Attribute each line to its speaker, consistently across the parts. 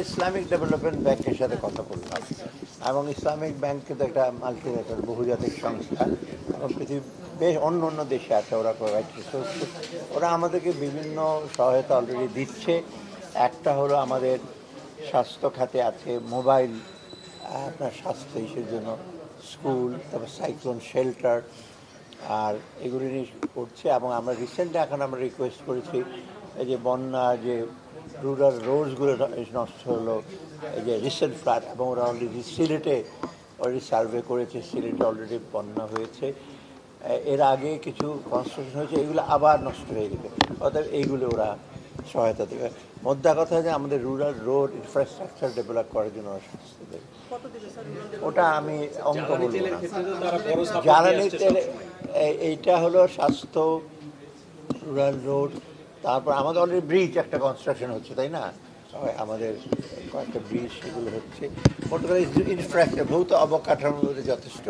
Speaker 1: Islamic development ব্যাংকের সাথে কথা বললাম এবং ইসলামিক ব্যাংক কিন্তু একটা মাল্টিলেটারাল বহুজাতিক সংস্থা এবং পৃথিবীর বেশ অন্য অন্য দেশে আছে, ওরা প্রোভাইড রিসোর্স, ওরা আমাদেরকে বিভিন্ন সহায়তা অলরেডি দিচ্ছে। একটা হলো আমাদের স্বাস্থ্য খাতে আছে মোবাইল, আপনার স্বাস্থ্য ইস্যুর জন্য স্কুল, তারপর সাইক্লোন শেল্টার, আর এগুলি নিয়ে করছে। এবং আমরা রিসেন্টলি এখন আমরা রিকোয়েস্ট করেছি এই যে বন্যা যে রুরাল রোডসগুলো নষ্ট হলো, এই যে রিসেন্ট ফ্লাড, এবং ওরা অলরেডি সিলেটে অলরেডি সার্ভে করেছে, সিলেটে অলরেডি বন্যা হয়েছে, এর আগে কিছু কনস্ট্রাকশন হয়েছে, এগুলো আবার নষ্ট হয়ে গেছে, অর্থাৎ এইগুলো ওরা সহায়তা দেবে। মোদ্দা কথা যে আমাদের রুরাল রোড ইনফ্রাস্ট্রাকচার ডেভেলপ করার জন্য ওরা সাহায্য দেবে। ওটা আমি অঙ্ক বলবো না। জ্বালানি তেল এইটা হলো স্বাস্থ্য, রুরাল রোড, তারপর আমাদের অলরেডি ব্রিজ একটা কনস্ট্রাকশন হচ্ছে, তাই না? আমাদের কয়েকটা ব্রিজ সেগুলো হচ্ছে। মোট কথা ইনফ্রাস্ট্রাকচার ভৌত অবকাঠামোর মধ্যে যথেষ্ট।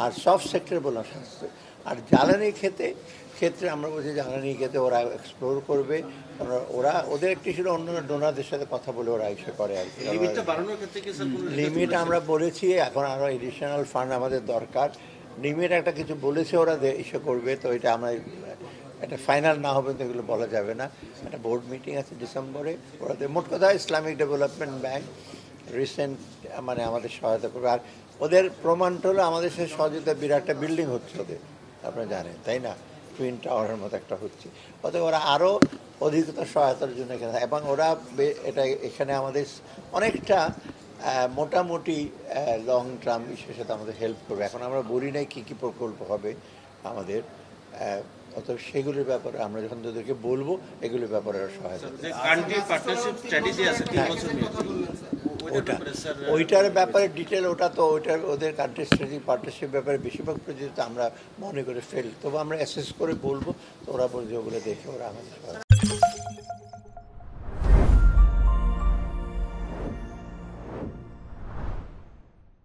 Speaker 1: আর সব সেক্টর বললাম স্বাস্থ্য। আর জ্বালানি ক্ষেত্রে আমরা বলছি জ্বালানি ক্ষেত্রে ওরা এক্সপ্লোর করবে, ওরা ওদের একটি ছিল অন্য ডোনারদের সাথে কথা বলে ওরা ইসে করে আর কি। লিমিট আমরা বলেছি এখন আরও এডিশনাল ফান্ড আমাদের দরকার। লিমিট একটা কিছু বলেছে ওরা ইসে করবে, তো এটা আমরা একটা ফাইনাল না হবে তো এগুলো বলা যাবে না। একটা বোর্ড মিটিং আছে ডিসেম্বরে, ওরাদের মোট কথা ইসলামিক ডেভেলপমেন্ট ব্যাংক রিসেন্ট মানে আমাদের সহায়তা করবে। আর ওদের প্রমাণটা হলো আমাদের সাথে সহযোগিতা বিরাট একটা বিল্ডিং হচ্ছে ওদের, আপনারা জানেন তাই না, টুইন টাওয়ারের মতো একটা হচ্ছে। অতএব ওরা আরও অধিকতর সহায়তার জন্য এখানে, এবং ওরা এটা এখানে আমাদের অনেকটা মোটামুটি লং টার্ম ইস্যুর সাথে আমাদের হেল্প করবে। এখন আমরা বলি নাই কী কী প্রকল্প হবে আমাদের, অতএব সেগুলির ব্যাপারে আমরা যখন তাদেরকে বলবো এগুলির ব্যাপারে সহায়তা ওইটার ব্যাপারে ডিটেল, ওটা তো ওইটার ওদের কান্ট্রি স্ট্র্যাটেজিক পার্টনারশিপ ব্যাপারে বেশিরভাগ প্রজেক্ট আমরা মনে করে ফেল, তবু আমরা অ্যাসেস করে বলবো, তো ওরা বলছে ওগুলো দেখে ওরা আমাদের